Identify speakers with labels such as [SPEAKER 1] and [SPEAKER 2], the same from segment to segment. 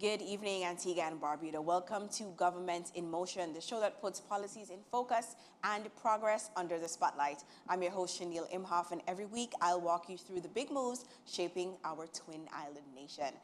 [SPEAKER 1] Good evening, Antigua and Barbuda. Welcome to Government in Motion, the show that puts policies in focus and progress under the spotlight. I'm your host, Shanil Imhoff, and every week I'll walk you through the big moves shaping our Twin Island nation.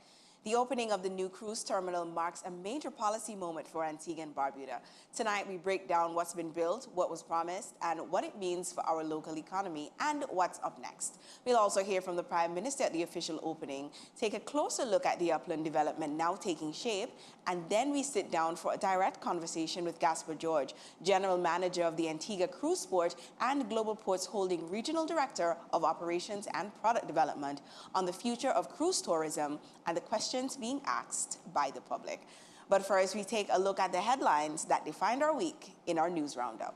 [SPEAKER 1] The opening of the new cruise terminal marks a major policy moment for Antigua and Barbuda. Tonight, we break down what's been built, what was promised, and what it means for our local economy, and what's up next. We'll also hear from the Prime Minister at the official opening, take a closer look at the upland development now taking shape, and then we sit down for a direct conversation with Gaspar George, General Manager of the Antigua Cruise Port and Global Ports Holding Regional Director of Operations and Product Development, on the future of cruise tourism and the questions being asked by the public. But first, we take a look at the headlines that defined our week in our news roundup.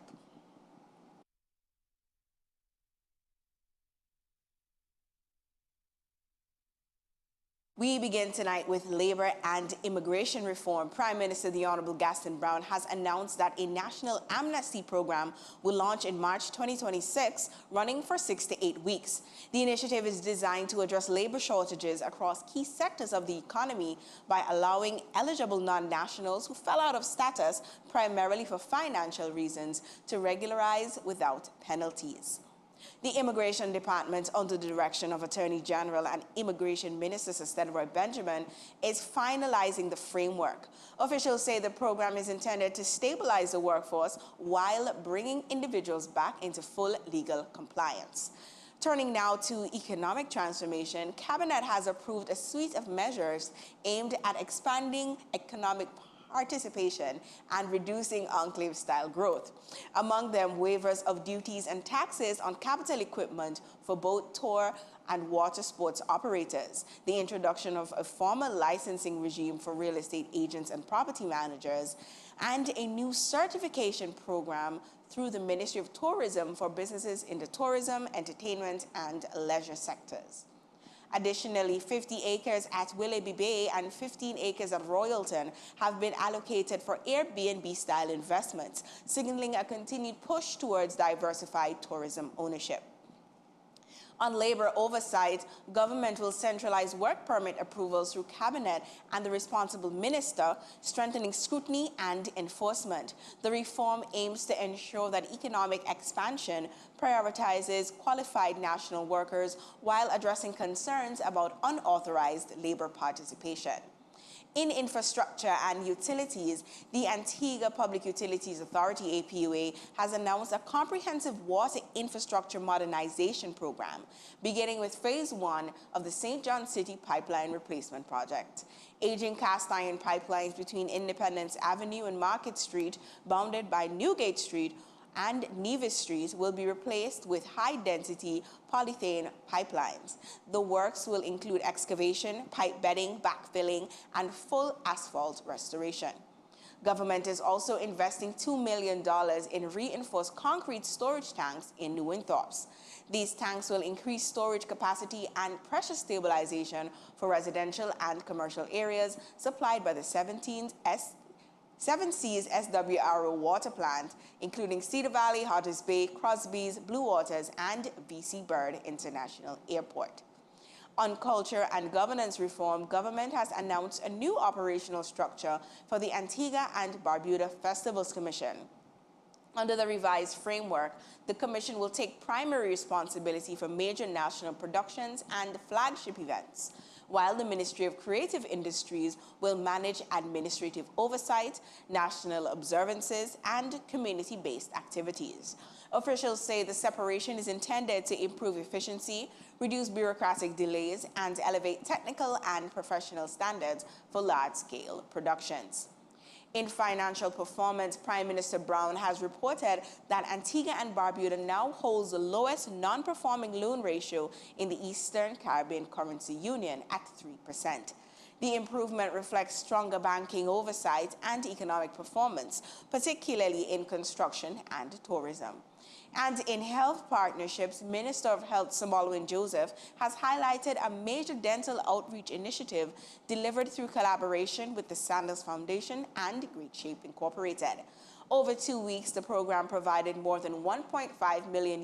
[SPEAKER 1] We begin tonight with labor and immigration reform. Prime Minister the Honorable Gaston Brown has announced that a national amnesty program will launch in March 2026, running for 6 to 8 weeks. The initiative is designed to address labor shortages across key sectors of the economy by allowing eligible non-nationals who fell out of status primarily for financial reasons to regularize without penalties. The Immigration Department, under the direction of Attorney General and Immigration Minister Sister Roy Benjamin, is finalizing the framework. Officials say the program is intended to stabilize the workforce while bringing individuals back into full legal compliance. Turning now to economic transformation, Cabinet has approved a suite of measures aimed at expanding economic participation and reducing enclave-style growth. Among them, waivers of duties and taxes on capital equipment for both tour and water sports operators, the introduction of a formal licensing regime for real estate agents and property managers, and a new certification program through the Ministry of Tourism for businesses in the tourism, entertainment, and leisure sectors. Additionally, 50 acres at Willoughby Bay and 15 acres at Royalton have been allocated for Airbnb-style investments, signaling a continued push towards diversified tourism ownership. On labor oversight, government will centralize work permit approvals through Cabinet and the responsible minister, strengthening scrutiny and enforcement. The reform aims to ensure that economic expansion prioritizes qualified national workers while addressing concerns about unauthorized labor participation. In infrastructure and utilities, the Antigua Public Utilities Authority, APUA, has announced a comprehensive water infrastructure modernization program, beginning with Phase 1 of the St. John City Pipeline Replacement Project. Aging cast iron pipelines between Independence Avenue and Market Street, bounded by Newgate Street, and Nevis Street will be replaced with high-density polyethylene pipelines. The works will include excavation, pipe bedding, backfilling, and full asphalt restoration. Government is also investing $2 million in reinforced concrete storage tanks in New Windthorpe. These tanks will increase storage capacity and pressure stabilization for residential and commercial areas supplied by the 7 Seas SWRO water plant, including Cedar Valley, Hodges Bay, Crosby's, Blue Waters, and BC Bird International Airport. On culture and governance reform, government has announced a new operational structure for the Antigua and Barbuda Festivals Commission. Under the revised framework, the Commission will take primary responsibility for major national productions and flagship events, while the Ministry of Creative Industries will manage administrative oversight, national observances, and community-based activities. Officials say the separation is intended to improve efficiency, reduce bureaucratic delays, and elevate technical and professional standards for large-scale productions. In financial performance, Prime Minister Brown has reported that Antigua and Barbuda now holds the lowest non-performing loan ratio in the Eastern Caribbean Currency Union at 3%. The improvement reflects stronger banking oversight and economic performance, particularly in construction and tourism. And in health partnerships, Minister of Health Sumolwin Joseph has highlighted a major dental outreach initiative delivered through collaboration with the Sanders Foundation and Great Shape Incorporated. Over 2 weeks, the program provided more than $1.5 million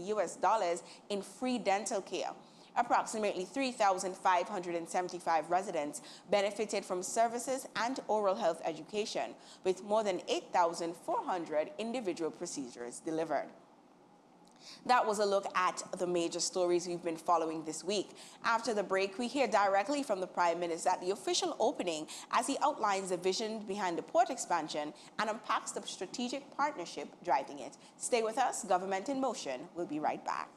[SPEAKER 1] in free dental care. Approximately 3,575 residents benefited from services and oral health education, with more than 8,400 individual procedures delivered. That was a look at the major stories we've been following this week. After the break, we hear directly from the Prime Minister at the official opening as he outlines the vision behind the port expansion and unpacks the strategic partnership driving it. Stay with us. Government in Motion. We'll be right back.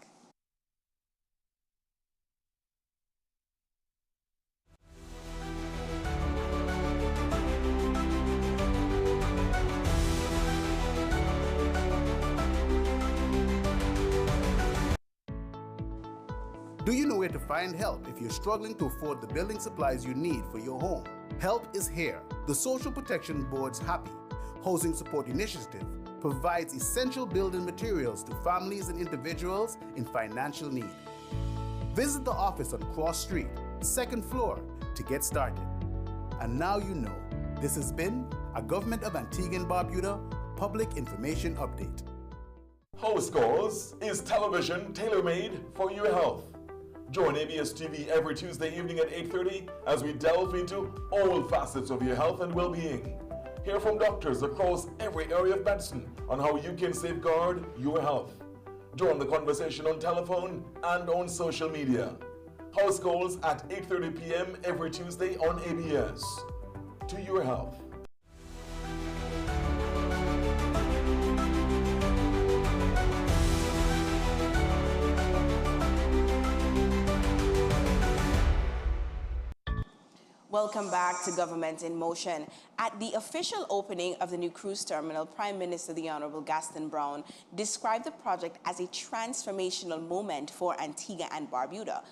[SPEAKER 2] Do you know where to find help if you're struggling to afford the building supplies you need for your home? Help is here. The Social Protection Board's HAPPY Housing Support Initiative provides essential building materials to families and individuals in financial need. Visit the office on Cross Street, 2nd floor, to get started. And now you know. This has been a Government of Antigua and Barbuda Public Information Update.
[SPEAKER 3] House Calls is television tailor-made for your health. Join ABS TV every Tuesday evening at 8:30 as we delve into all facets of your health and well-being. Hear from doctors across every area of medicine on how you can safeguard your health. Join the conversation on telephone and on social media. House Calls at 8:30 p.m. every Tuesday on ABS. To your health.
[SPEAKER 1] Welcome back to Government in Motion. At the official opening of the new cruise terminal, Prime Minister the Honorable Gaston Brown described the project as a transformational moment for Antigua and Barbuda,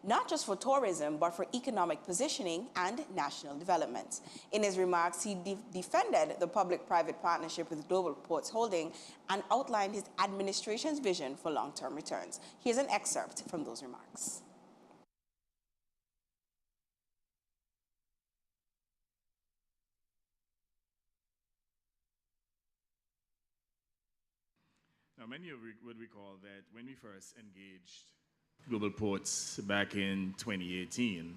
[SPEAKER 1] not just for tourism, but for economic positioning and national development. In his remarks, he defended the public-private partnership with Global Ports Holding and outlined his administration's vision for long-term returns. Here's an excerpt from those remarks.
[SPEAKER 4] Now, many of you would recall that when we first engaged Global Ports back in 2018,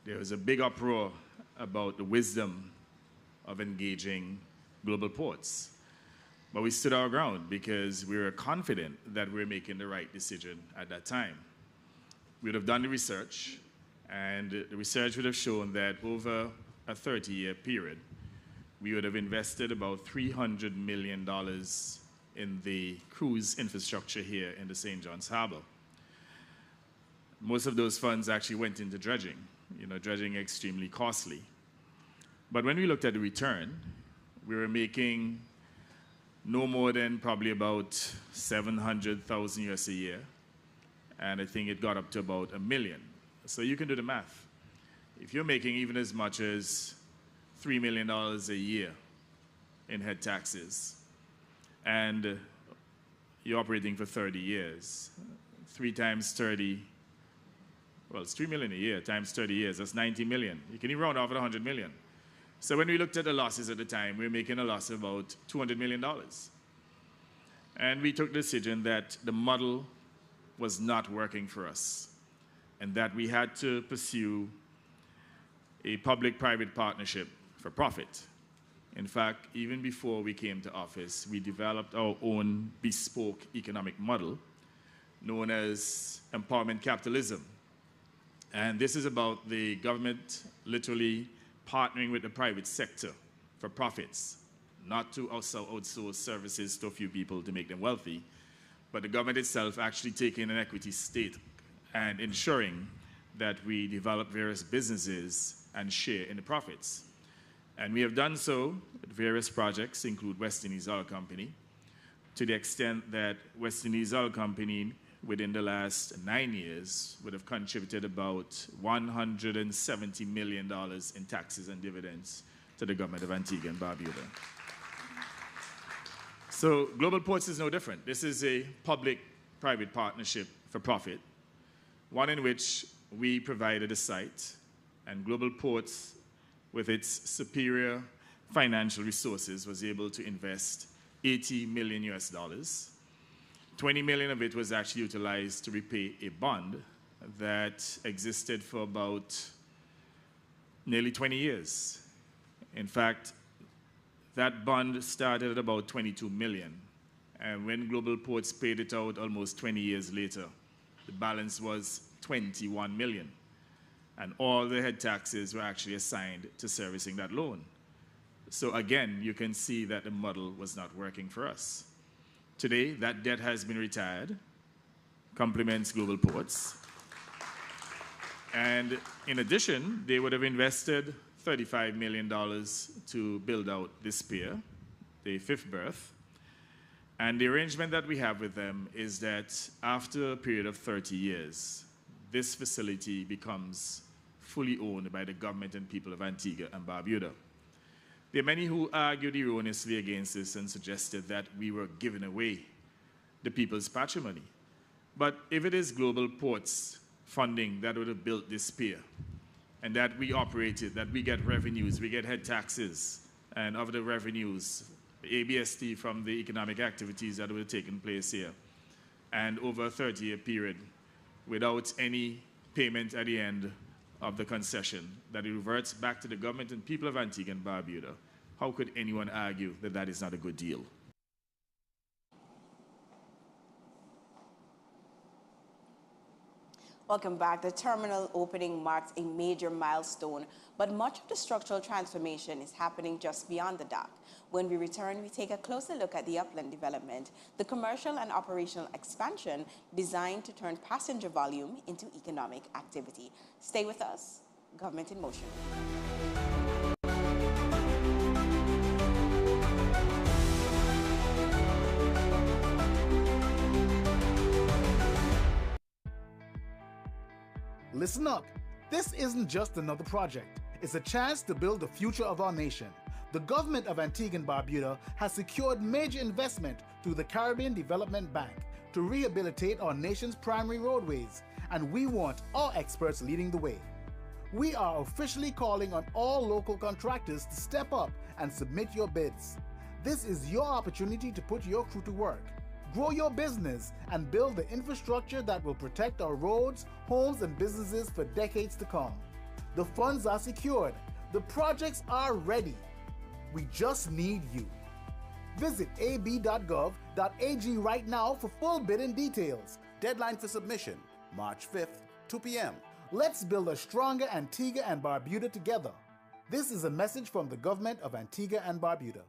[SPEAKER 4] there was a big uproar about the wisdom of engaging Global Ports. But we stood our ground because we were confident that we were making the right decision at that time. We would have done the research, and the research would have shown that over a 30-year period, we would have invested about $300 million in the cruise infrastructure here in the St. John's Harbor. Most of those funds actually went into dredging, dredging extremely costly. But when we looked at the return, we were making no more than probably about 700,000 US a year, and I think it got up to about $1 million. So you can do the math. If you're making even as much as $3 million a year in head taxes, and you're operating for 30 years. 3 times 30, well, it's $3 million a year times 30 years, that's 90 million. You can even round off at 100 million. So when we looked at the losses at the time, we were making a loss of about $200 million. And we took the decision that the model was not working for us and that we had to pursue a public-private partnership for profit. In fact, even before we came to office, we developed our own bespoke economic model known as empowerment capitalism. And this is about the government literally partnering with the private sector for profits, not to also outsource services to a few people to make them wealthy, but the government itself actually taking an equity stake and ensuring that we develop various businesses and share in the profits. And we have done so with various projects, include West Indies Oil Company, to the extent that West Indies Oil Company, within the last 9 years, would have contributed about $170 million in taxes and dividends to the government of Antigua and Barbuda. So Global Ports is no different. This is a public-private partnership for profit, one in which we provided a site, and Global Ports, with its superior financial resources, was able to invest $80 million US. 20 million of it was actually utilized to repay a bond that existed for about nearly 20 years. In fact, that bond started at about 22 million. And when Global Ports paid it out almost 20 years later, the balance was 21 million. And all the head taxes were actually assigned to servicing that loan. So again, you can see that the model was not working for us. Today, that debt has been retired, compliments Global Ports. And in addition, they would have invested $35 million to build out this pier, the fifth berth. And the arrangement that we have with them is that after a period of 30 years, this facility becomes fully owned by the government and people of Antigua and Barbuda. There are many who argued erroneously against this and suggested that we were giving away the people's patrimony. But if it is Global Ports funding that would have built this pier, and that we operated, that we get revenues, we get head taxes, and of the revenues, ABST from the economic activities that would have taken place here, and over a 30-year period, without any payment at the end of the concession, that it reverts back to the government and people of Antigua and Barbuda, how could anyone argue that that is not a good deal?
[SPEAKER 1] Welcome back. The terminal opening marks a major milestone, but much of the structural transformation is happening just beyond the dock. When we return, we take a closer look at the upland development, the commercial and operational expansion designed to turn passenger volume into economic activity. Stay with us. Government in Motion.
[SPEAKER 2] Listen up. This isn't just another project. It's a chance to build the future of our nation. The government of Antigua and Barbuda has secured major investment through the Caribbean Development Bank to rehabilitate our nation's primary roadways, and we want our experts leading the way. We are officially calling on all local contractors to step up and submit your bids. This is your opportunity to put your crew to work. Grow your business and build the infrastructure that will protect our roads, homes, and businesses for decades to come. The funds are secured. The projects are ready. We just need you. Visit ab.gov.ag right now for full bidding details.
[SPEAKER 5] Deadline for submission, March 5th, 2 p.m.
[SPEAKER 2] Let's build a stronger Antigua and Barbuda together. This is a message from the government of Antigua and Barbuda.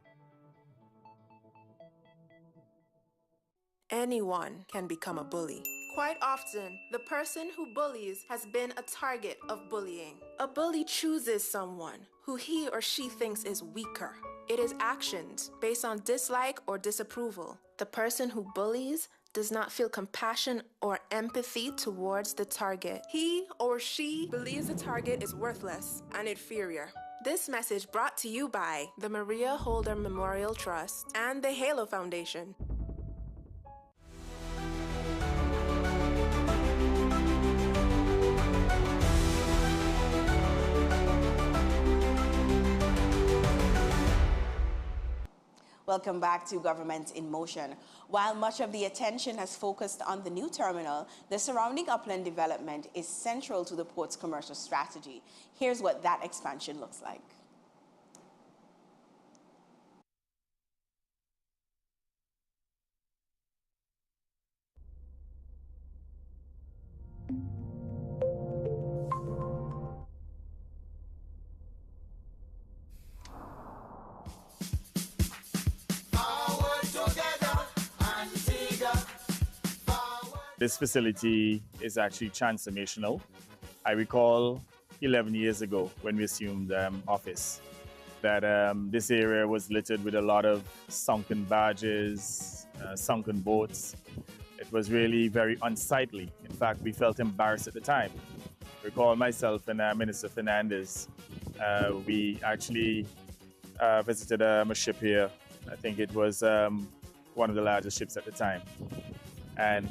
[SPEAKER 6] Anyone can become a bully. Quite often, the person who bullies has been a target of bullying. A bully chooses someone who he or she thinks is weaker. It is actions based on dislike or disapproval. The person who bullies does not feel compassion or empathy towards the target. He or she believes the target is worthless and inferior. This message brought to you by the Maria Holder Memorial Trust and the Halo Foundation.
[SPEAKER 1] Welcome back to Government in Motion. While much of the attention has focused on the new terminal, the surrounding upland development is central to the port's commercial strategy. Here's what that expansion looks like.
[SPEAKER 4] This facility is actually transformational. I recall 11 years ago when we assumed office that this area was littered with a lot of sunken barges, sunken boats. It was really very unsightly. In fact, we felt embarrassed at the time. I recall myself and Minister Fernandez, we actually visited a ship here. I think it was one of the largest ships at the time. And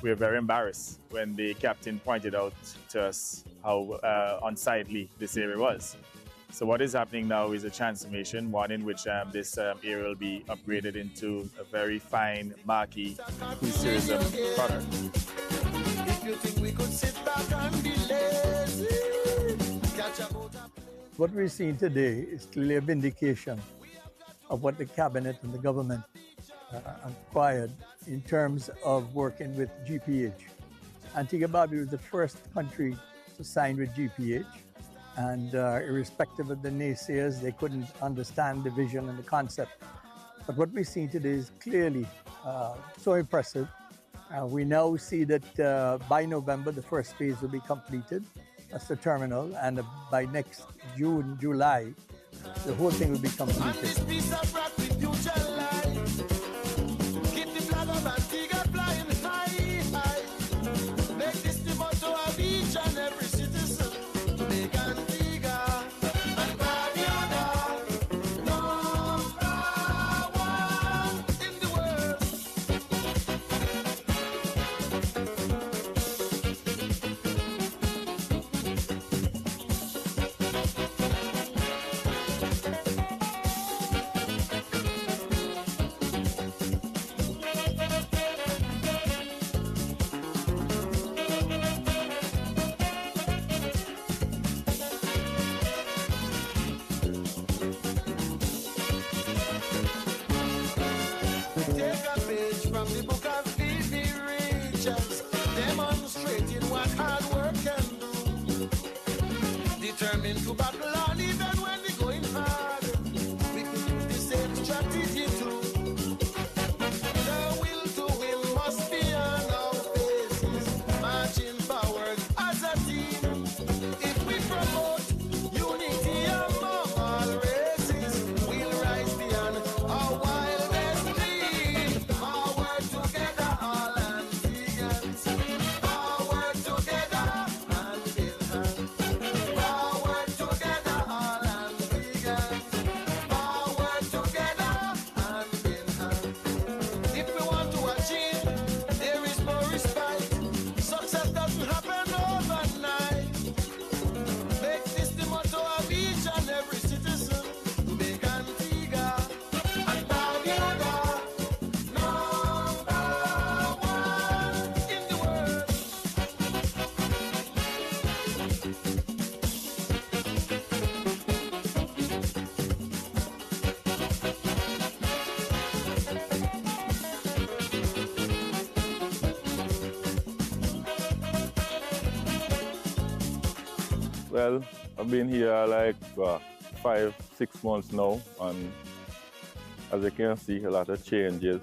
[SPEAKER 4] we were very embarrassed when the captain pointed out to us how unsightly this area was. So what is happening now is a transformation, one in which this area will be upgraded into a very fine, marquee cruise tourism product.
[SPEAKER 7] What we're seeing today is clearly a vindication of what the cabinet and the government acquired in terms of working with GPH. Antigua Barbuda was the first country to sign with GPH, and irrespective of the naysayers, they couldn't understand the vision and the concept. But what we're seeing today is clearly so impressive. We now see that by November, the first phase will be completed. That's the terminal, and by next June, July, the whole thing will be completed.
[SPEAKER 8] Well, I've been here like 5-6 months now, and as you can see, a lot of changes,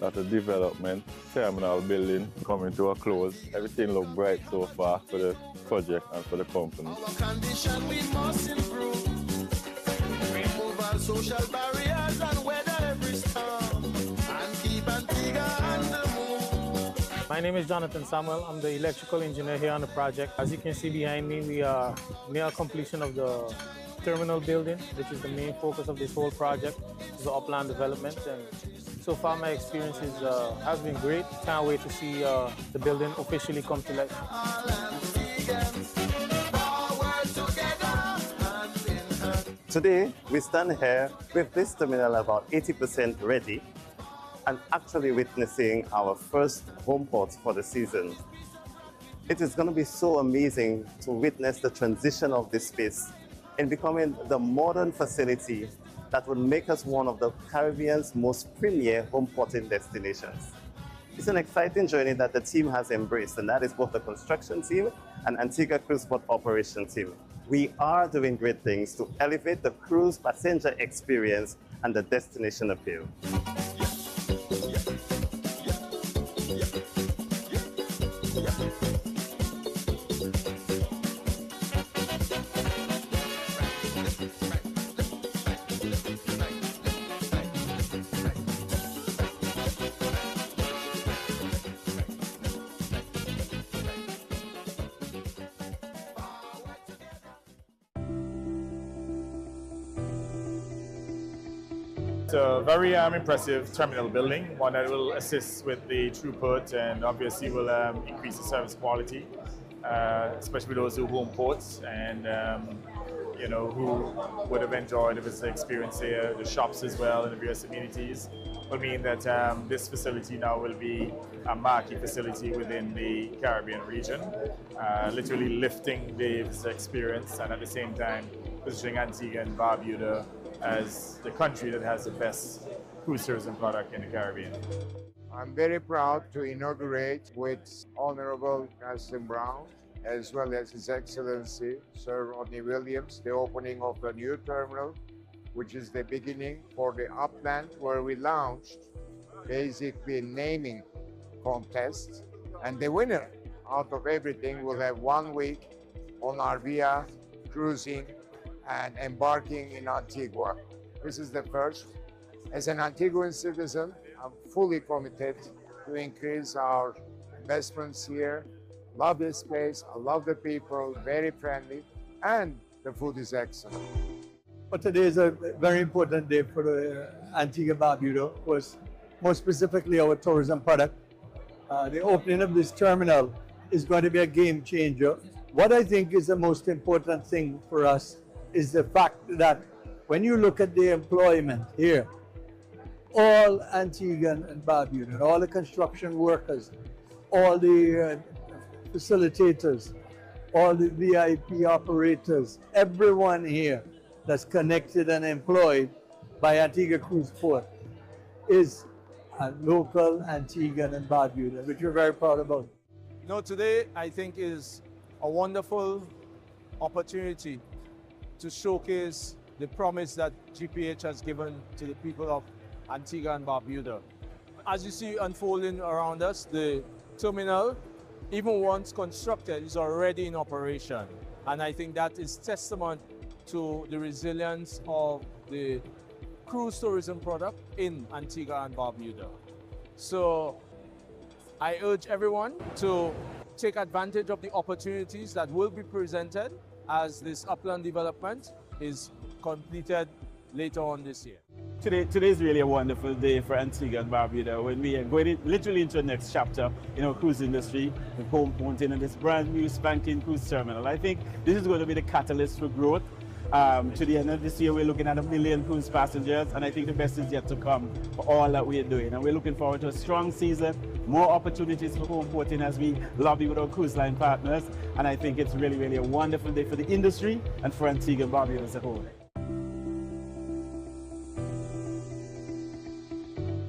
[SPEAKER 8] a lot of development, terminal building coming to a close. Everything looks bright so far for the project and for the company.
[SPEAKER 9] Our condition we must improve. Remove all social barriers and weather every storm, and keep Antigua on the move.
[SPEAKER 10] My name is Jonathan Samuel. I'm the electrical engineer here on the project. As you can see behind me, we are near completion of the terminal building, which is the main focus of this whole project. It's the upland development, and so far my experience has been great. Can't wait to see the building officially come to life.
[SPEAKER 11] Today, we stand here with this terminal about 80% ready and actually witnessing our first home ports for the season. It is going to be so amazing to witness the transition of this space in becoming the modern facility that will make us one of the Caribbean's most premier home porting destinations. It's an exciting journey that the team has embraced, and that is both the construction team and Antigua Cruise Port Operation team. We are doing great things to elevate the cruise passenger experience and the destination appeal.
[SPEAKER 4] It's a very impressive terminal building, one that will assist with the throughput and obviously will increase the service quality, especially those who home ports. And
[SPEAKER 12] you know, who would have enjoyed the visitor experience here, the shops as well, and the various amenities, will mean that this facility now will be a marquee facility within the Caribbean region, literally lifting the visitor experience and at the same time positioning Antigua and Barbuda as the country that has the best cruise tourism product in the Caribbean.
[SPEAKER 13] I'm very proud to inaugurate with Honorable Gaston Brown, as well as His Excellency Sir Rodney Williams, the opening of the new terminal, which is the beginning for the Upland, where we launched basically a naming contest. And the winner out of everything will have 1 week on Arvia, cruising and embarking in Antigua. This is the first. As an Antiguan citizen, I'm fully committed to increase our investments here. Love this place, I love the people, very friendly, and the food is excellent.
[SPEAKER 7] But today is a very important day for the Antigua Barbuda, of course, more specifically our tourism product. The opening of this terminal is going to be a game changer. What I think is the most important thing for us is the fact that when you look at the employment here, all Antiguan and Barbudan, all the construction workers, all the facilitators, all the VIP operators, everyone here that's connected and employed by Antigua Cruise Port is a local Antiguan and Barbuda, which we're very proud about.
[SPEAKER 14] You know, today I think is a wonderful opportunity to showcase the promise that GPH has given to the people of Antigua and Barbuda. As you see unfolding around us, the terminal, even once constructed, is already in operation. And I think that is testament to the resilience of the cruise tourism product in Antigua and Barbuda. So I urge everyone to take advantage of the opportunities that will be presented as this upland development is completed later on this year.
[SPEAKER 15] Today is really a wonderful day for Antigua and Barbuda when we are going literally into the next chapter in our cruise industry, the home mountain and this brand new spanking cruise terminal. I think this is going to be the catalyst for growth. To the end of this year, we're looking at 1 million cruise passengers, and I think the best is yet to come for all that we're doing. And we're looking forward to a strong season, more opportunities for home porting as we lobby with our cruise line partners. And I think it's really, really a wonderful day for the industry and for Antigua and Barbuda as a whole.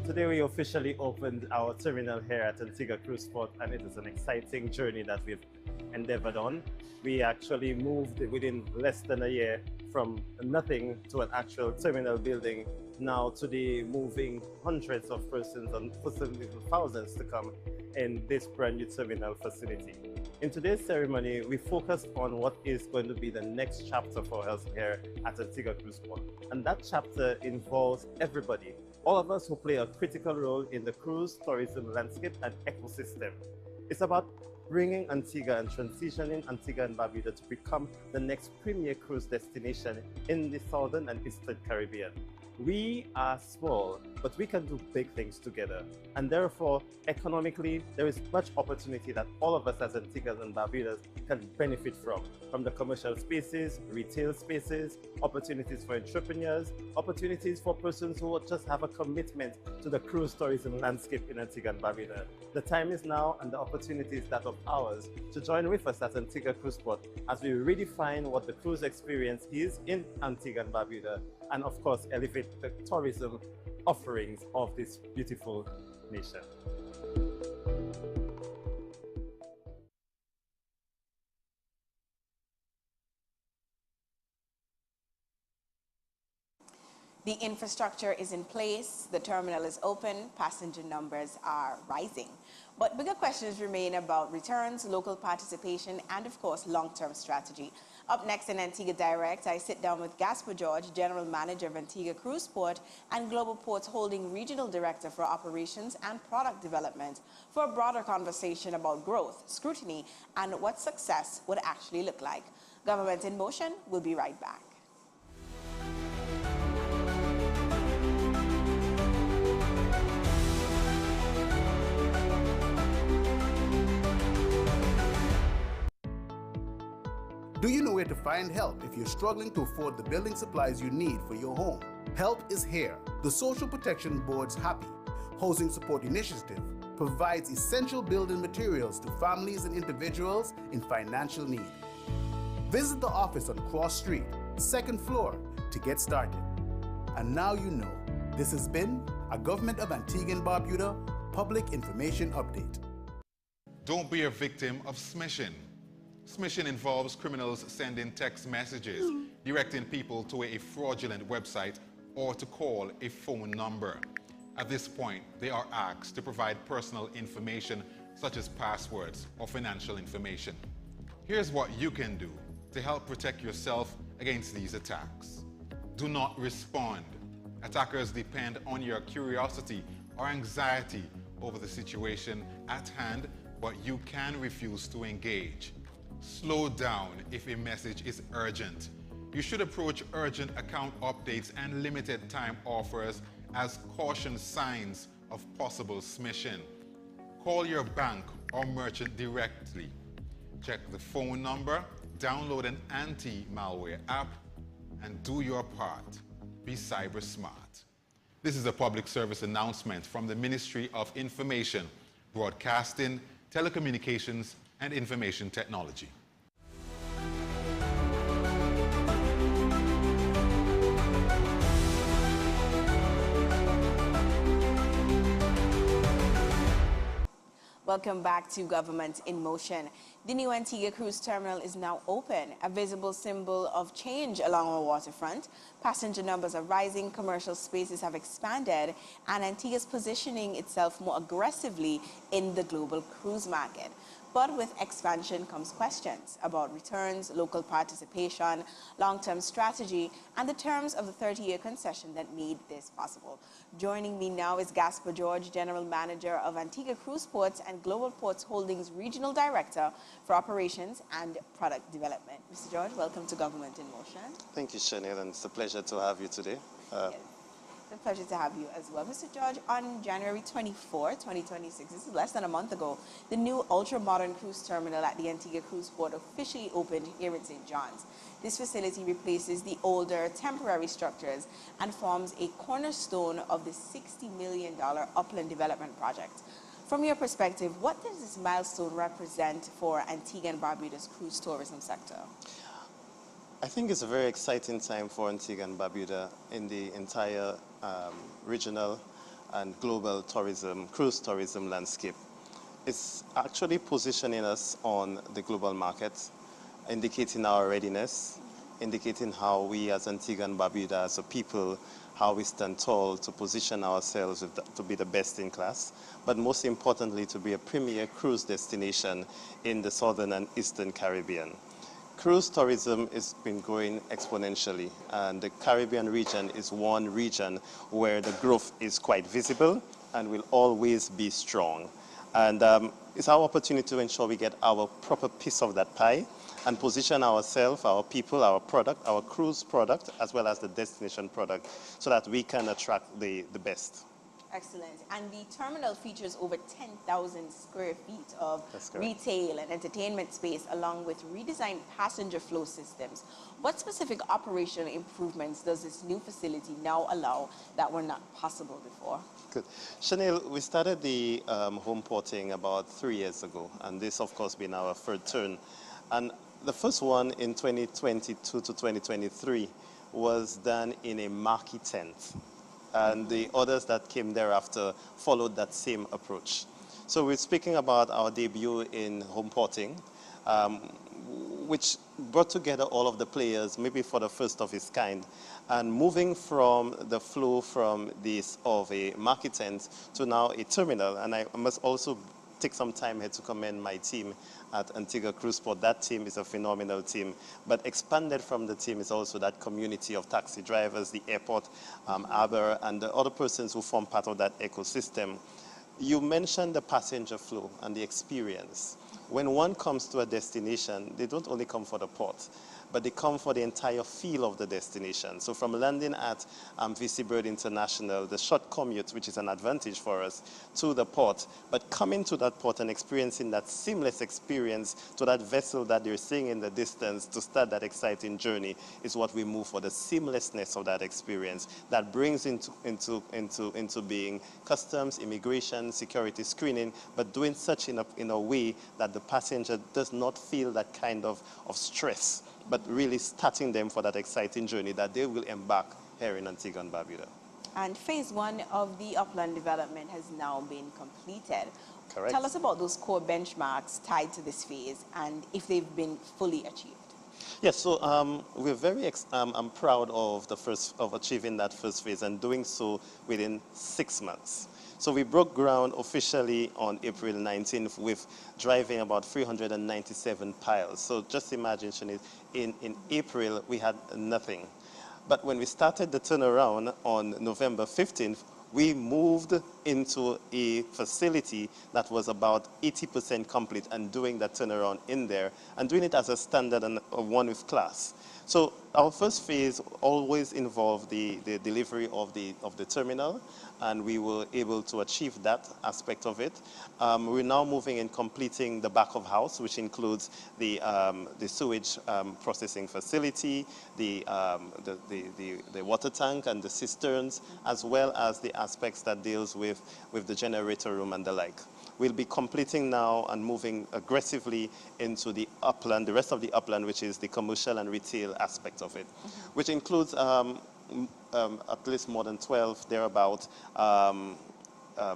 [SPEAKER 11] Today we officially opened our terminal here at Antigua Cruise Port, and it is an exciting journey that we've endeavored on. We actually moved within less than a year from nothing to an actual terminal building, now to the moving hundreds of persons and possibly thousands to come in this brand new terminal facility. In today's ceremony, we focused on what is going to be the next chapter for us here at Antigua Cruise Port. And that chapter involves everybody, all of us who play a critical role in the cruise tourism landscape and ecosystem. It's about bringing Antigua and transitioning Antigua and Barbuda to become the next premier cruise destination in the Southern and Eastern Caribbean. We are small, but we can do big things together. And therefore, economically, there is much opportunity that all of us as Antiguans and Barbudas can benefit from the commercial spaces, retail spaces, opportunities for entrepreneurs, opportunities for persons who just have a commitment to the cruise tourism landscape in Antigua and Barbuda. The time is now, and the opportunity is that of ours to join with us at Antigua Cruise Port as we redefine what the cruise experience is in Antigua and Barbuda, and of course elevate the tourism offerings of this beautiful nation.
[SPEAKER 1] The infrastructure is in place, the terminal is open, passenger numbers are rising. But bigger questions remain about returns, local participation, and of course, long-term strategy. Up next in Antigua Direct, I sit down with Gaspar George, General Manager of Antigua Cruise Port and Global Ports Holding Regional Director for Operations and Product Development, for a broader conversation about growth, scrutiny, and what success would actually look like. Government in Motion, we'll be right back.
[SPEAKER 2] Do you know where to find help if you're struggling to afford the building supplies you need for your home? Help is here. The Social Protection Board's HAPPY, Housing Support Initiative, provides essential building materials to families and individuals in financial need. Visit the office on Cross Street, 2nd floor, to get started. And now you know. This has been a Government of Antigua and Barbuda Public Information Update.
[SPEAKER 16] Don't be a victim of smishing. Smishing involves criminals sending text messages, directing people to a fraudulent website or to call a phone number. At this point, they are asked to provide personal information such as passwords or financial information. Here's what you can do to help protect yourself against these attacks. Do not respond. Attackers depend on your curiosity or anxiety over the situation at hand, but you can refuse to engage. Slow down if a message is urgent. You should approach urgent account updates and limited time offers as caution signs of possible smishing. Call your bank or merchant directly. Check the phone number, download an anti-malware app, and do your part. Be cyber smart. This is a public service announcement from the Ministry of Information, Broadcasting, Telecommunications, and Information Technology.
[SPEAKER 1] Welcome back to Government in Motion. The new Antigua Cruise Terminal is now open, a visible symbol of change along our waterfront. Passenger numbers are rising, commercial spaces have expanded, and Antigua is positioning itself more aggressively in the global cruise market. But with expansion comes questions about returns, local participation, long-term strategy, and the terms of the 30-year concession that made this possible. Joining me now is Gaspar George, General Manager of Antigua Cruise Ports and Global Ports Holdings Regional Director for Operations and Product Development. Mr. George, welcome to Government in Motion.
[SPEAKER 11] Thank you, Chanel, and it's a pleasure to have you today.
[SPEAKER 1] It's a pleasure to have you as well. Mr. George, on January 24, 2026, this is less than a month ago, the new ultra-modern cruise terminal at the Antigua Cruise Port officially opened here in St. John's. This facility replaces the older temporary structures and forms a cornerstone of the $60 million Upland Development Project. From your perspective, what does this milestone represent for Antigua and Barbuda's cruise tourism sector?
[SPEAKER 11] I think it's a very exciting time for Antigua and Barbuda in the entire regional and global tourism, cruise tourism landscape. It's actually positioning us on the global market, indicating our readiness, indicating how we as Antigua and Barbuda as a people, how we stand tall to position ourselves to be the best in class, but most importantly to be a premier cruise destination in the southern and eastern Caribbean. Cruise tourism has been growing exponentially, and the Caribbean region is one region where the growth is quite visible and will always be strong. And it's our opportunity to ensure we get our proper piece of that pie and position ourselves, our people, our product, our cruise product, as well as the destination product, so that we can attract the best.
[SPEAKER 1] Excellent. And the terminal features over 10,000 square feet of retail and entertainment space, along with redesigned passenger flow systems. What specific operational improvements does this new facility now allow that were not possible before?
[SPEAKER 11] Good. Chanel, we started the home porting about 3 years ago, and this, of course, been our third turn. And the first one in 2022 to 2023 was done in a marquee tent. And the others that came thereafter followed that same approach. So we're speaking about our debut in home porting, which brought together all of the players, maybe for the first of its kind, and moving from the flow from this of a market tent to now a terminal. And I must also take some time here to commend my team at Antigua Cruise Port. That team is a phenomenal team, but expanded from the team is also that community of taxi drivers, the airport, Arbor, and the other persons who form part of that ecosystem. You mentioned the passenger flow and the experience. When one comes to a destination, they don't only come for the port. but they come for the entire feel of the destination. So from landing at VC Bird International, the short commute, which is an advantage for us, to the port, but coming to that port and experiencing that seamless experience to that vessel that they're seeing in the distance to start that exciting journey is what we move for, the seamlessness of that experience that brings into being customs, immigration, security screening, but doing such in a way that the passenger does not feel that kind of stress, but really starting them for that exciting journey that they will embark here in Antigua and Barbuda.
[SPEAKER 1] And phase 1 of the upland development has now been completed.
[SPEAKER 11] Correct.
[SPEAKER 1] Tell us about those core benchmarks tied to this phase and if they've been fully achieved.
[SPEAKER 11] Yes, so we're very I'm proud of achieving that first phase and doing so within 6 months. So we broke ground officially on April 19th with driving about 397 piles. So just imagine, Shanice, in April we had nothing. But when we started the turnaround on November 15th, we moved into a facility that was about 80% complete and doing that turnaround in there and doing it as a standard and a one with class. So our first phase always involved the delivery of the terminal, and we were able to achieve that aspect of it. We're now moving and completing the back of house, which includes the sewage processing facility, the water tank and the cisterns, as well as the aspects that deals with the generator room and the like. We'll be completing now and moving aggressively into the upland, the rest of the upland, which is the commercial and retail aspect of it, which includes at least more than 12, thereabout,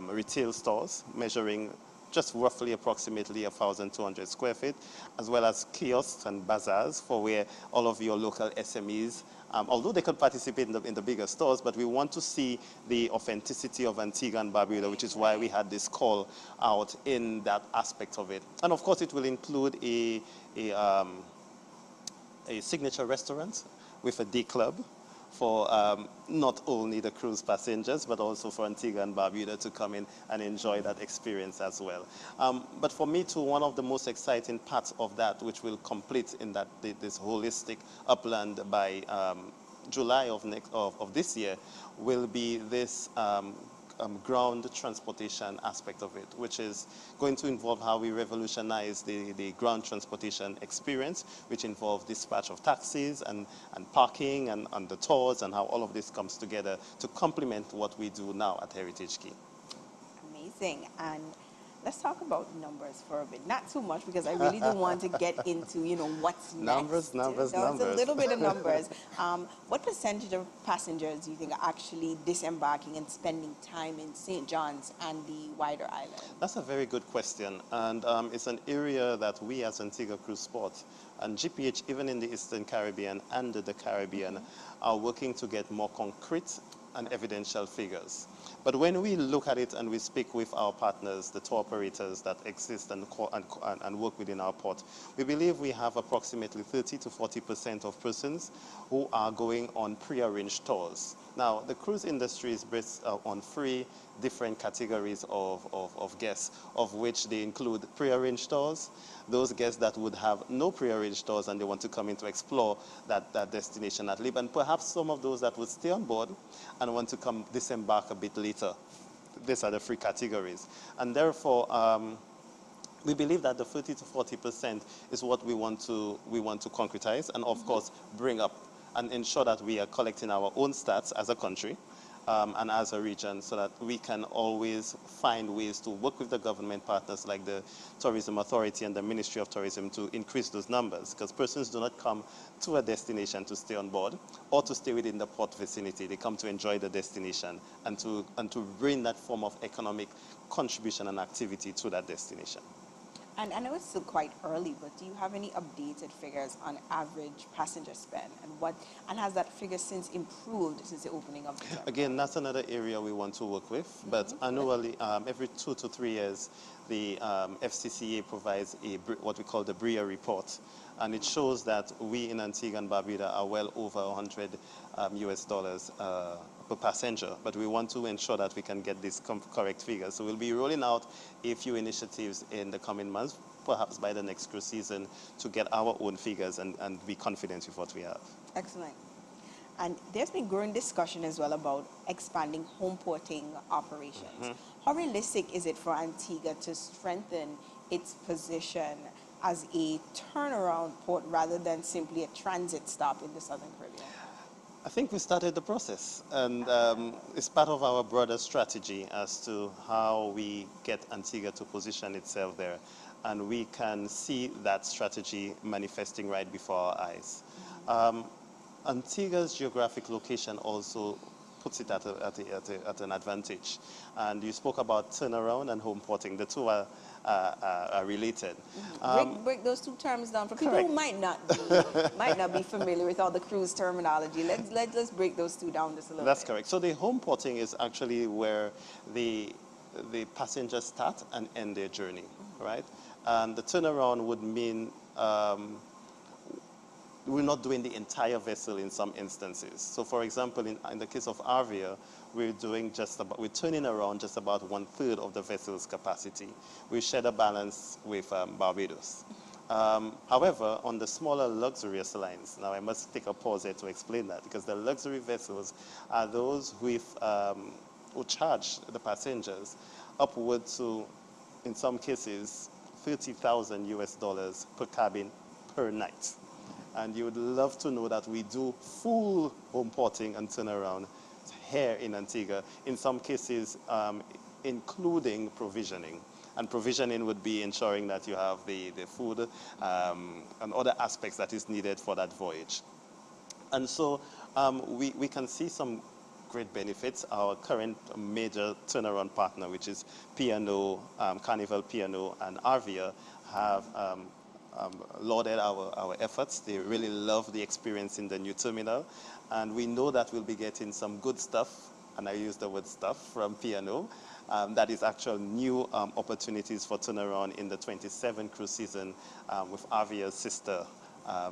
[SPEAKER 11] retail stores measuring just roughly approximately 1,200 square feet, as well as kiosks and bazaars for where all of your local SMEs, although they could participate in the bigger stores, but we want to see the authenticity of Antigua and Barbuda, which is why we had this call out in that aspect of it. And of course, it will include a signature restaurant with a day club for not only the cruise passengers, but also for Antigua and Barbuda to come in and enjoy that experience as well. But for me too, one of the most exciting parts of that, which will complete in that this holistic upland by July of this year, will be this ground transportation aspect of it, which is going to involve how we revolutionize the ground transportation experience, which involves dispatch of taxis and parking and the tours and how all of this comes together to complement what we do now at Heritage Quay.
[SPEAKER 1] Amazing. And let's talk about numbers for a bit. Not too much, because I really do want to get into, what's next.
[SPEAKER 11] Numbers.
[SPEAKER 1] It's a little bit of numbers. What percentage of passengers do you think are actually disembarking and spending time in St. John's and the wider island?
[SPEAKER 11] That's a very good question. And it's an area that we as Antigua Cruise Port and GPH, even in the Eastern Caribbean and the Caribbean, are working to get more concrete and evidential figures. But when we look at it and we speak with our partners, the tour operators that exist and work within our port, we believe we have approximately 30 to 40% of persons who are going on pre-arranged tours. Now, the cruise industry is based on 3 different categories of guests, of which they include pre-arranged tours, those guests that would have no pre-arranged tours and they want to come in to explore that destination at Lib, and perhaps some of those that would stay on board and want to come disembark a bit later. These are the 3 categories. And therefore, we believe that the 30 to 40% is what we want to concretize and, of course, bring up and ensure that we are collecting our own stats as a country and as a region, so that we can always find ways to work with the government partners like the Tourism Authority and the Ministry of Tourism to increase those numbers, because persons do not come to a destination to stay on board or to stay within the port vicinity. They come to enjoy the destination and to bring that form of economic contribution and activity to that destination.
[SPEAKER 1] And I know it's still quite early, but do you have any updated figures on average passenger spend, and has that figure since improved since the opening of the terminal?
[SPEAKER 11] Again, that's another area we want to work with, but annually, every 2 to 3 years, the FCCA provides what we call the BRIA report, and it shows that we in Antigua and Barbuda are well over $100 US per passenger, but we want to ensure that we can get these correct figures. So we'll be rolling out a few initiatives in the coming months, perhaps by the next cruise season, to get our own figures and be confident with what we have.
[SPEAKER 1] Excellent. And there's been growing discussion as well about expanding home porting operations. How realistic is it for Antigua to strengthen its position as a turnaround port rather than simply a transit stop in the Southern Caribbean?
[SPEAKER 11] I think we started the process, and it's part of our broader strategy as to how we get Antigua to position itself there. And we can see that strategy manifesting right before our eyes. Antigua's geographic location also puts it at an advantage. And you spoke about turnaround and home porting. The two are related.
[SPEAKER 1] Break those two terms down for people who might not be familiar with all the cruise terminology. Let's break those two down just a little bit.
[SPEAKER 11] That's correct. So the home porting is actually where the passengers start and end their journey, right? And the turnaround would mean we're not doing the entire vessel in some instances. So for example, in the case of Arvia, we're turning around just about 1/3 of the vessel's capacity. We share the balance with Barbados. However, on the smaller luxurious lines, now I must take a pause here to explain that, because the luxury vessels are those who charge the passengers upward to, in some cases, $30,000 US per cabin per night. And you would love to know that we do full home porting and turnaround here in Antigua, in some cases including provisioning. And provisioning would be ensuring that you have the food and other aspects that is needed for that voyage. And so we can see some great benefits. Our current major turnaround partner, which is P&O, Carnival P&O and Arvia, have lauded our efforts. They really love the experience in the new terminal. And we know that we'll be getting some good stuff, and I use the word stuff, from P&O. That is actual new opportunities for turnaround in the 27 cruise season with Arvia's sister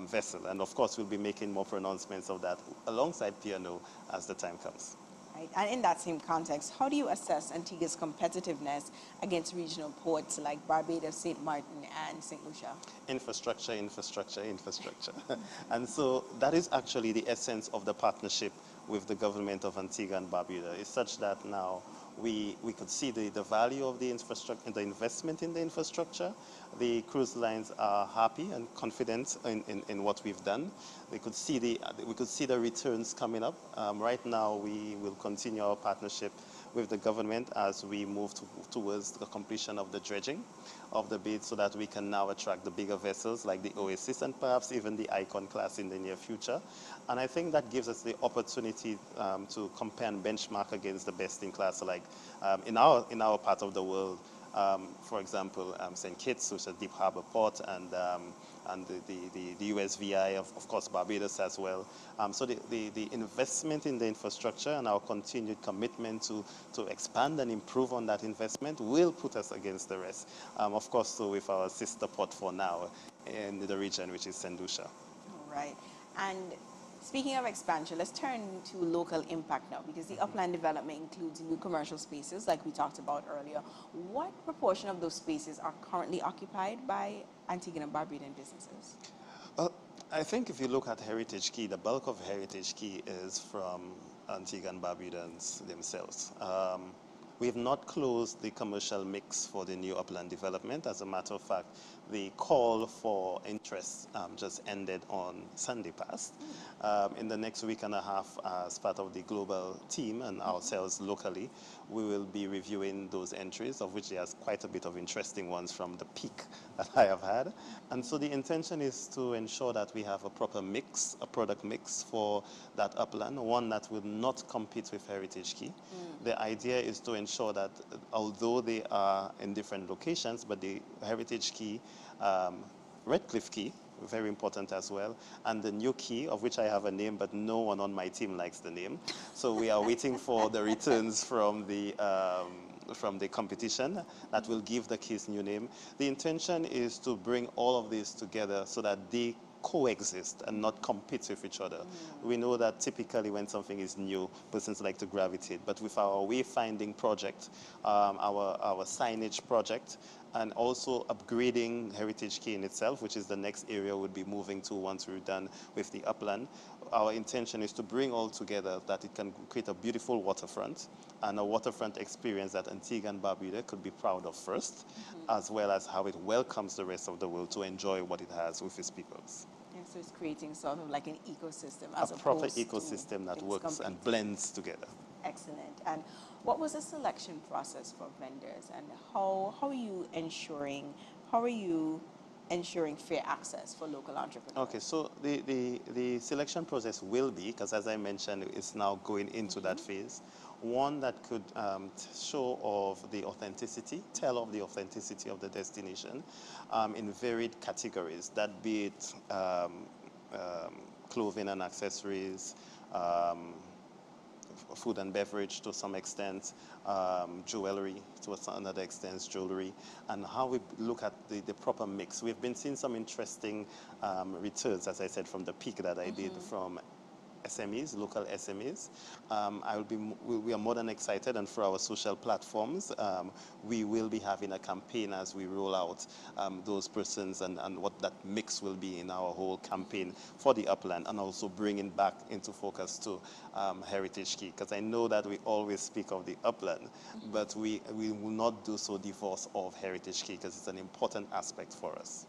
[SPEAKER 11] vessel. And of course, we'll be making more pronouncements of that alongside P&O as the time comes.
[SPEAKER 1] Right. And in that same context, how do you assess Antigua's competitiveness against regional ports like Barbados, St. Martin, and St. Lucia?
[SPEAKER 11] Infrastructure, infrastructure, infrastructure. And so that is actually the essence of the partnership with the government of Antigua and Barbuda. It's such that now we could see the value of the infrastructure, the investment in the infrastructure. The cruise lines are happy and confident in what we've done. We could see the returns coming up. Right now, we will continue our partnership with the government as we move towards the completion of the dredging of the bid, so that we can now attract the bigger vessels like the Oasis and perhaps even the Icon class in the near future. And I think that gives us the opportunity to compare and benchmark against the best in class, like in our part of the world. For example, St. Kitts, which is a deep harbor port, and the USVI, of course, Barbados as well. So the investment in the infrastructure and our continued commitment to expand and improve on that investment will put us against the rest. Of course, so with our sister port for now in the region, which is St. Lucia.
[SPEAKER 1] All right. And speaking of expansion, let's turn to local impact now, because the upland development includes new commercial spaces like we talked about earlier. What proportion of those spaces are currently occupied by Antiguan and Barbudan businesses?
[SPEAKER 11] Well, I think if you look at Heritage Key, the bulk of Heritage Key is from Antigua and Barbudans themselves. We have not closed the commercial mix for the new upland development. As a matter of fact, the call for interest just ended on Sunday past. In the next week and a half, as part of the global team and ourselves locally, we will be reviewing those entries, of which there's quite a bit of interesting ones from the peak that I have had. And so the intention is to ensure that we have a proper mix, a product mix for that upland, one that will not compete with Heritage Key. The idea is to ensure that although they are in different locations, but the Heritage Key, Redcliffe Key, very important as well, and the new key, of which I have a name, but no one on my team likes the name. So we are waiting for the returns from the competition that will give the keys new name. The intention is to bring all of this together so that they coexist and not compete with each other. We know that typically when something is new, persons like to gravitate. But with our wayfinding project, our signage project, and also upgrading Heritage Key in itself, which is the next area we'll be moving to once we're done with the upland. Our intention is to bring all together that it can create a beautiful waterfront and a waterfront experience that Antigua and Barbuda could be proud of first, as well as how it welcomes the rest of the world to enjoy what it has with its peoples.
[SPEAKER 1] And so it's creating sort of like an ecosystem
[SPEAKER 11] A proper ecosystem that works and blends together.
[SPEAKER 1] Excellent. And what was the selection process for vendors, and how are you ensuring fair access for local entrepreneurs?
[SPEAKER 11] Okay, so the selection process will be, because as I mentioned, it's now going into that phase, one that could show of the authenticity, tell of the authenticity of the destination in varied categories, that be it clothing and accessories, food and beverage to some extent, jewelry to another extent, jewelry, and how we look at the proper mix. We've been seeing some interesting returns, as I said, from the peak that I did from SMEs, local SMEs. We are more than excited, and for our social platforms, we will be having a campaign as we roll out those persons and what that mix will be in our whole campaign for the upland, and also bringing back into focus to Heritage Key, because I know that we always speak of the upland, but we will not do so divorced of Heritage Key, because it's an important aspect for us.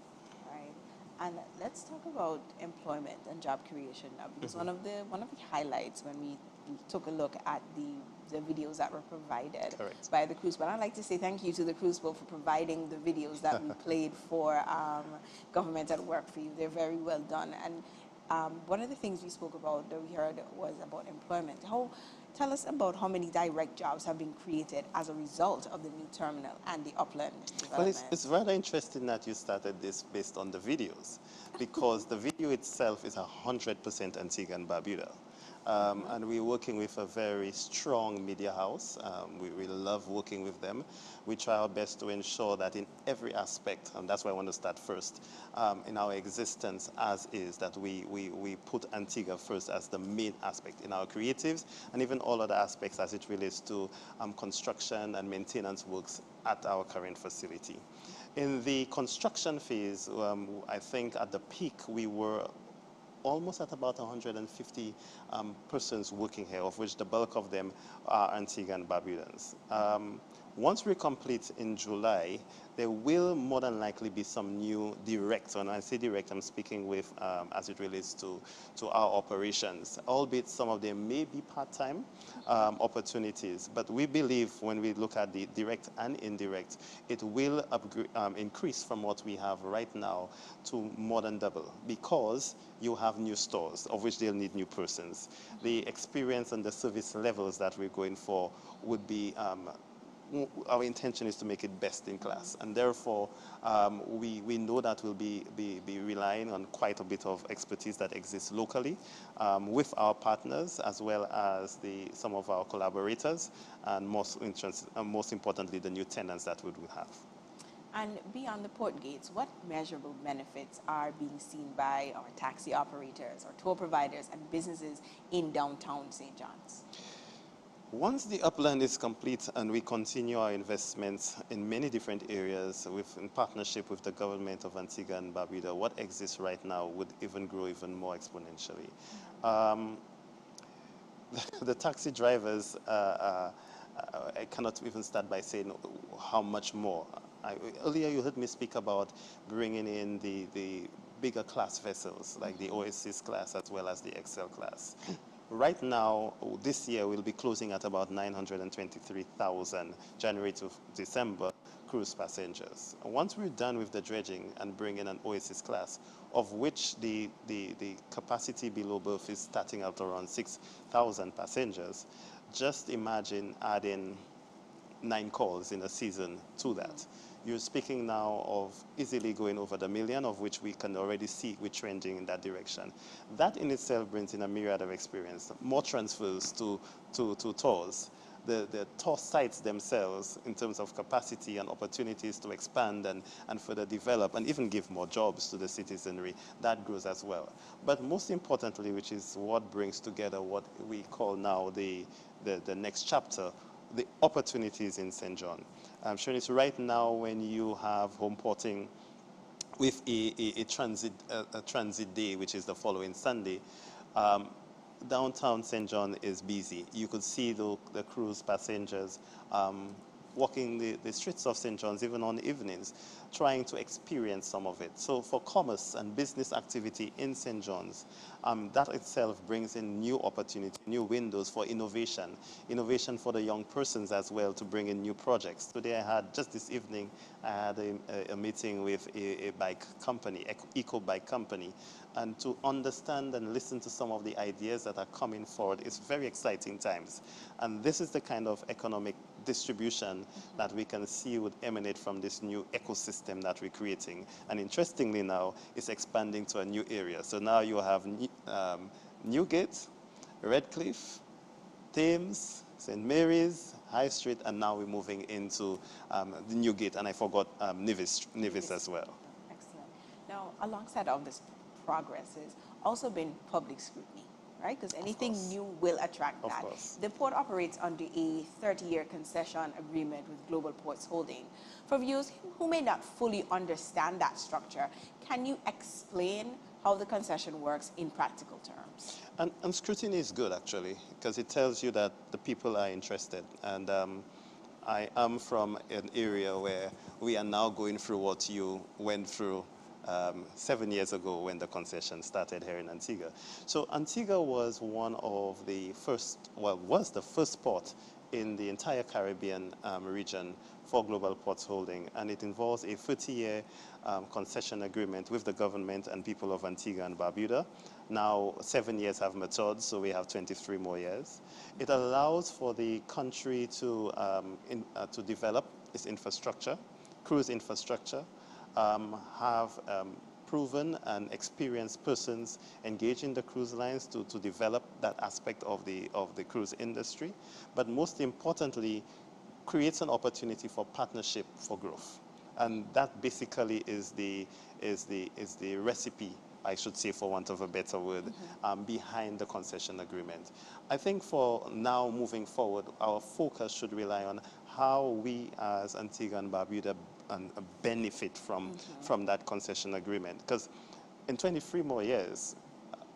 [SPEAKER 1] And let's talk about employment and job creation now, because one of the highlights when we took a look at the videos that were provided by the cruise boat. I'd like to say thank you to the cruise boat for providing the videos that we played for Government at Work for You. They're very well done. And one of the things we spoke about that we heard was about employment. Tell us about how many direct jobs have been created as a result of the new terminal and the upland development.
[SPEAKER 11] Well, it's rather interesting that you started this based on the videos, because the video itself is 100% Antigua and Barbuda. And we're working with a very strong media house. We love working with them. We try our best to ensure that in every aspect, and that's why I want to start first, in our existence as is, that we put Antigua first as the main aspect in our creatives, and even all other aspects as it relates to construction and maintenance works at our current facility. In the construction phase, I think at the peak we were almost at about 150 persons working here, of which the bulk of them are Antigua and Barbudans. Once we complete in July, there will more than likely be some new direct, and when I say direct, I'm speaking with as it relates to our operations, albeit some of them may be part-time opportunities. But we believe when we look at the direct and indirect, it will increase from what we have right now to more than double, because you have new stores, of which they'll need new persons. The experience and the service levels that we're going for would be our intention is to make it best in class, and therefore we know that we'll be relying on quite a bit of expertise that exists locally with our partners, as well as some of our collaborators, and most importantly the new tenants that we will have.
[SPEAKER 1] And beyond the port gates, what measurable benefits are being seen by our taxi operators, our tour providers, and businesses in downtown St. John's?
[SPEAKER 11] Once the upland is complete and we continue our investments in many different areas in partnership with the government of Antigua and Barbuda, what exists right now would even grow even more exponentially. The taxi drivers, I cannot even start by saying how much more. Earlier you heard me speak about bringing in the bigger class vessels, like the Oasis class as well as the XL class. Right now, this year, we'll be closing at about 923,000 January to December cruise passengers. Once we're done with the dredging and bring in an Oasis class, of which the capacity below berth is starting at around 6,000 passengers, just imagine adding 9 calls in a season to that. You're speaking now of easily going over the million, of which we can already see we're trending in that direction. That in itself brings in a myriad of experience, more transfers to tours, the toss sites themselves in terms of capacity and opportunities to expand and further develop and even give more jobs to the citizenry, that grows as well. But most importantly, which is what brings together what we call now the next chapter, the opportunities in St. John. Shirley, so right now when you have home porting with a transit day, which is the following Sunday, downtown St. John is busy. You could see the cruise passengers walking the streets of St. John's even on evenings, trying to experience some of it. So for commerce and business activity in St. John's, that itself brings in new opportunity, new windows for innovation for the young persons as well to bring in new projects. Today I had, just this evening, I had a meeting with a bike company, eco bike company, and to understand and listen to some of the ideas that are coming forward is very exciting times. And this is the kind of economic distribution that we can see would emanate from this new ecosystem that we're creating. And interestingly now, it's expanding to a new area. So now you have Newgate, Redcliffe, Thames, St. Mary's, High Street, and now we're moving into the Newgate, and I forgot Nevis as well.
[SPEAKER 1] Excellent. Now, alongside all this progress has also been public scrutiny, right? Because anything new will attract that. The port operates under a 30-year concession agreement with Global Ports Holding. For viewers who may not fully understand that structure, can you explain how the concession works in practical terms?
[SPEAKER 11] And scrutiny is good, actually, because it tells you that the people are interested. And I am from an area where we are now going through what you went through 7 years ago when the concession started here in Antigua. So Antigua was one of the first, well, was the first port in the entire Caribbean region for Global Ports Holding, and it involves a 30-year concession agreement with the government and people of Antigua and Barbuda. Now 7 years have matured, so we have 23 more years. It allows for the country to develop its infrastructure, cruise infrastructure, have proven and experienced persons engaged in the cruise lines to develop that aspect of the cruise industry, but most importantly, creates an opportunity for partnership for growth. And that basically is the recipe, I should say, for want of a better word, behind the concession agreement. I think for now, moving forward, our focus should rely on how we as Antigua and Barbuda benefit from that concession agreement. Because in 23 more years,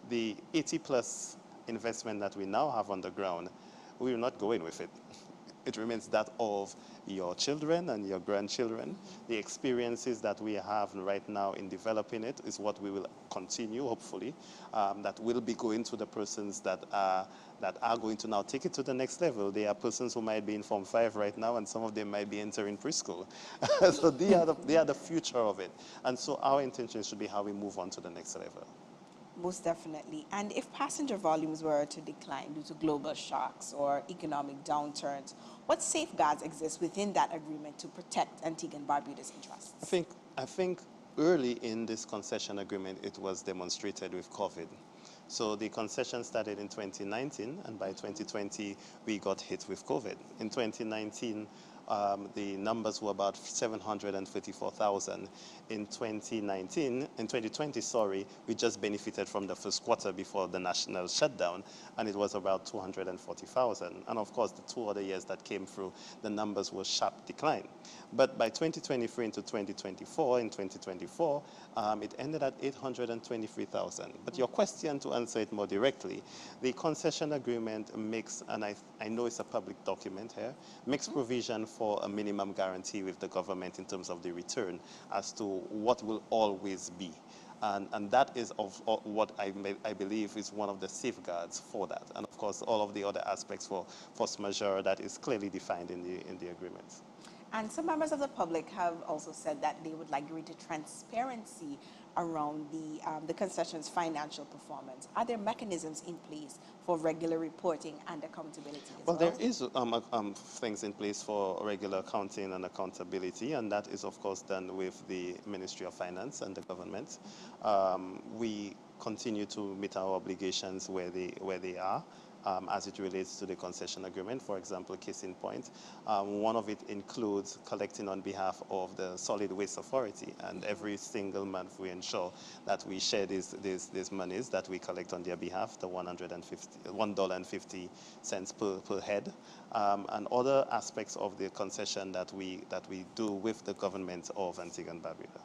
[SPEAKER 11] the 80+ investment that we now have on the ground, we will not go in with it. It remains that of your children and your grandchildren. The experiences that we have right now in developing it is what we will continue, hopefully, that will be going to the persons that are going to now take it to the next level. There are persons who might be in Form 5 right now, and some of them might be entering preschool. So they are the future of it. And so our intention should be how we move on to the next level.
[SPEAKER 1] Most definitely. And if passenger volumes were to decline due to global shocks or economic downturns, what safeguards exist within that agreement to protect Antigua and Barbuda's interests?
[SPEAKER 11] I think early in this concession agreement, it was demonstrated with COVID. So the concession started in 2019, and by 2020, we got hit with COVID. In 2019, the numbers were about 734,000. In 2020, sorry, we just benefited from the first quarter before the national shutdown, and it was about 240,000. And of course, the 2 other years that came through, the numbers were sharp decline. But by 2023 into 2024, it ended at 823,000. But your question, to answer it more directly, the concession agreement makes, and I know it's a public document here, makes provision for a minimum guarantee with the government in terms of the return as to what will always be. And that is of what I believe is one of the safeguards for that. And of course, all of the other aspects for force majeure that is clearly defined in the agreement.
[SPEAKER 1] And some members of the public have also said that they would like greater transparency around the concession's financial performance. Are there mechanisms in place for regular reporting and accountability as well?
[SPEAKER 11] Well, there is things in place for regular accounting and accountability, and that is, of course, done with the Ministry of Finance and the government. We continue to meet our obligations where they are. as it relates to the concession agreement. For example, case in point, one of it includes collecting on behalf of the Solid Waste Authority, and every single month we ensure that we share these monies that we collect on their behalf, the $1.50 per head, and other aspects of the concession that we do with the government of Antigua and Barbuda.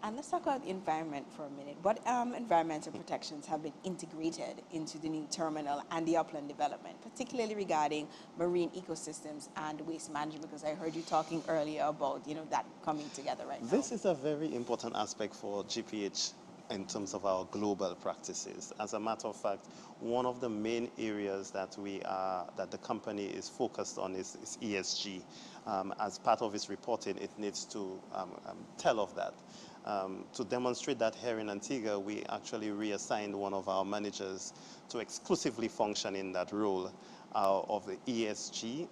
[SPEAKER 1] And let's talk about the environment for a minute. What environmental protections have been integrated into the new terminal and the upland development, particularly regarding marine ecosystems and waste management? Because I heard you talking earlier about, that coming together right now.
[SPEAKER 11] This is a very important aspect for GPH in terms of our global practices. As a matter of fact, one of the main areas that the company is focused on is ESG. As part of its reporting, it needs to tell of that. To demonstrate that here in Antigua, we actually reassigned one of our managers to exclusively function in that role of the ESG,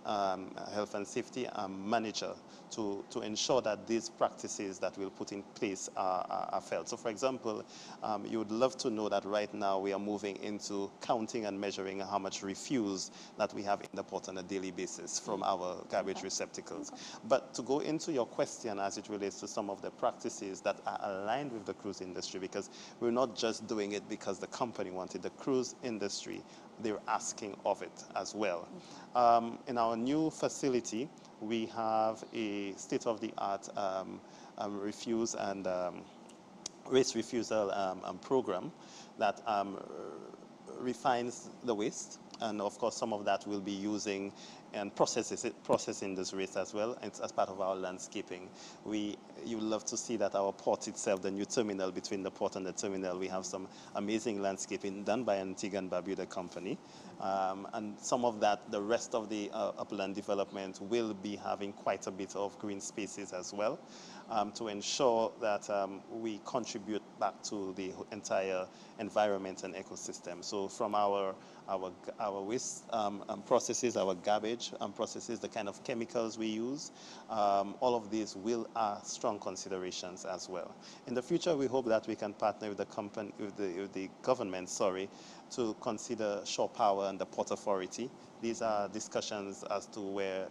[SPEAKER 11] health and safety manager, to ensure that these practices that we'll put in place are felt. So for example, you would love to know that right now we are moving into counting and measuring how much refuse that we have in the port on a daily basis from our garbage receptacles. But to go into your question as it relates to some of the practices that are aligned with the cruise industry, because we're not just doing it because the company wanted, the cruise industry, they're asking of it as well. In our new facility, we have a state-of-the-art refuse and waste refusal program that refines the waste, and of course some of that we'll be using and processing this waste as well. It's as part of our landscaping. You love to see that our port itself, the new terminal, between the port and the terminal, we have some amazing landscaping done by Antigua and Barbuda company. And some of that, the rest of the upland development will be having quite a bit of green spaces as well, to ensure that we contribute back to the entire environment and ecosystem. So from our waste processes, our garbage processes, the kind of chemicals we use, all of these are strong considerations as well. In the future, we hope that we can partner with the company, with the government, to consider shore power and the Port Authority. These are discussions as to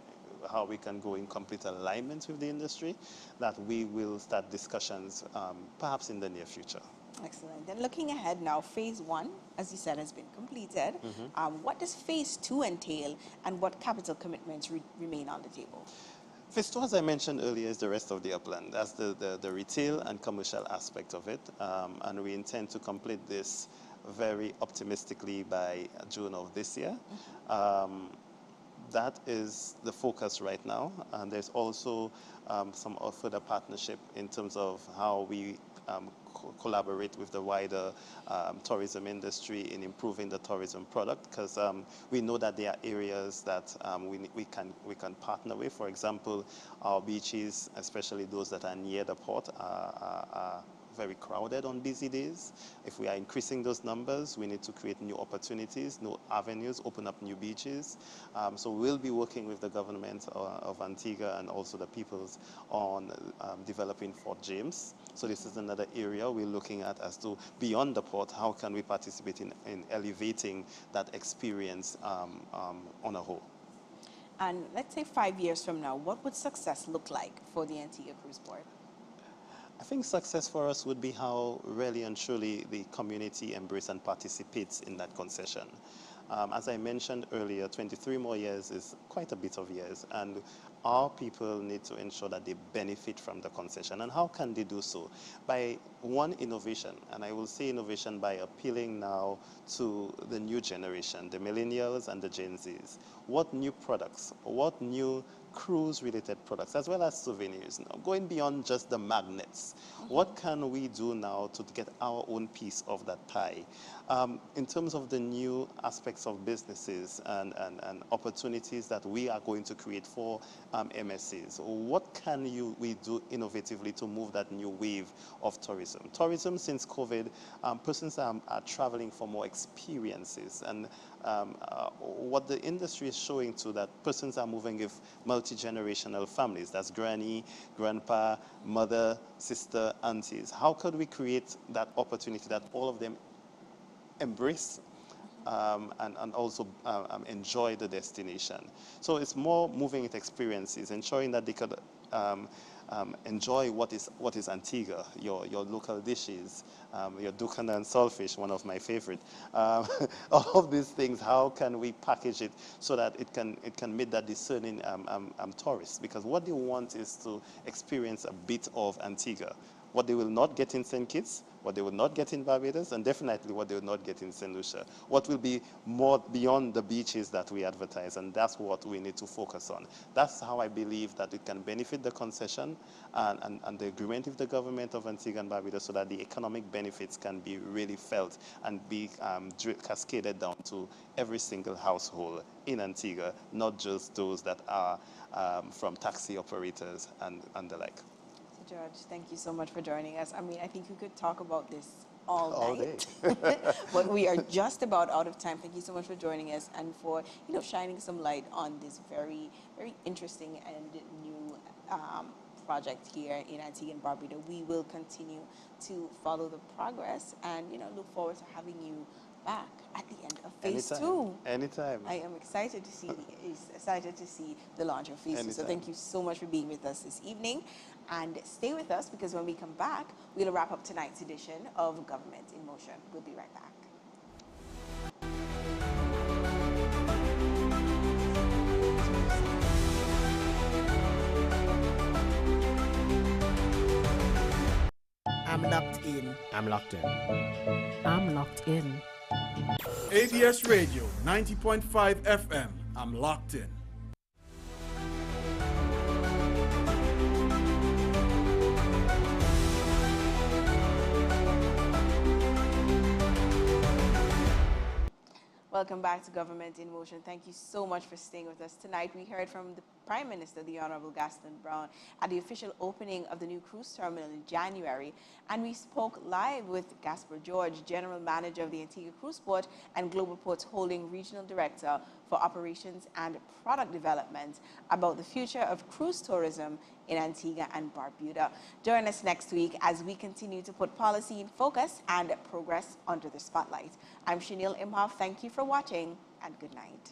[SPEAKER 11] how we can go in complete alignment with the industry, that we will start discussions perhaps in the near future.
[SPEAKER 1] Excellent. Then looking ahead now, phase 1, as you said, has been completed. What does phase 2 entail, and what capital commitments remain on the table?
[SPEAKER 11] Phase 2, as I mentioned earlier, is the rest of the upland. That's the retail and commercial aspect of it, and we intend to complete this very optimistically by June of this year. That is the focus right now, and there's also some further partnership in terms of how we collaborate with the wider tourism industry in improving the tourism product, because we know that there are areas that we can partner with. For example, our beaches, especially those that are near the port, are very crowded on busy days. If we are increasing those numbers, we need to create new opportunities, new avenues, open up new beaches. So we'll be working with the government of Antigua and also the peoples on developing Fort James. So this is another area we're looking at as to, beyond the port, how can we participate in elevating that experience on a whole.
[SPEAKER 1] And let's say 5 years from now, what would success look like for the Antigua Cruise Port?
[SPEAKER 11] I think success for us would be how really and truly the community embraces and participates in that concession. As I mentioned earlier, 23 more years is quite a bit of years, and our people need to ensure that they benefit from the concession. And how can they do so? By one, innovation, and I will say innovation by appealing now to the new generation, the millennials and the Gen Zs. What new products, what new cruise-related products, as well as souvenirs, now, going beyond just the magnets. What can we do now to get our own piece of that pie? In terms of the new aspects of businesses and opportunities that we are going to create for MSCs, what can we do innovatively to move that new wave of tourism? Tourism, since COVID, persons are traveling for more experiences, and what the industry is showing to that persons are moving with multi-generational families. That's granny, grandpa, mother, sister, aunties. How could we create that opportunity that all of them embrace and also enjoy the destination. So it's more moving it experiences, ensuring that they could enjoy what is Antigua, your local dishes, your Dukan and saltfish, one of my favorite. All of these things, how can we package it so that it can meet that discerning tourists? Because what they want is to experience a bit of Antigua. What they will not get in St. Kitts, what they will not get in Barbados, and definitely what they will not get in St. Lucia. What will be more beyond the beaches that we advertise, and that's what we need to focus on. That's how I believe that it can benefit the concession and the agreement with the government of Antigua and Barbados, so that the economic benefits can be really felt and be cascaded down to every single household in Antigua, not just those that are from taxi operators and the like.
[SPEAKER 1] George, thank you so much for joining us. I mean, I think we could talk about this all
[SPEAKER 11] day.
[SPEAKER 1] But we are just about out of time. Thank you so much for joining us and for, shining some light on this very, very interesting and new project here in Antigua and Barbuda. We will continue to follow the progress and, look forward to having you back at the end of phase 2.
[SPEAKER 11] Anytime.
[SPEAKER 1] I am excited to see the launch of phase 2. So thank you so much for being with us this evening. And stay with us, because when we come back, we'll wrap up tonight's edition of Government in Motion. We'll be right back.
[SPEAKER 17] I'm locked in. I'm locked in.
[SPEAKER 18] I'm locked in.
[SPEAKER 19] ABS Radio 90.5 FM. I'm locked in.
[SPEAKER 1] Welcome back to Government in Motion. Thank you so much for staying with us tonight. We heard from the Prime Minister, the Honorable Gaston Brown, at the official opening of the new cruise terminal in January. And we spoke live with Gaspar George, General Manager of the Antigua Cruise Port and Global Ports Holding Regional Director for Operations and Product Development, about the future of cruise tourism in Antigua and Barbuda. Join us next week as we continue to put policy in focus and progress under the spotlight. I'm Shanil Imhoff. Thank you for watching, and good night.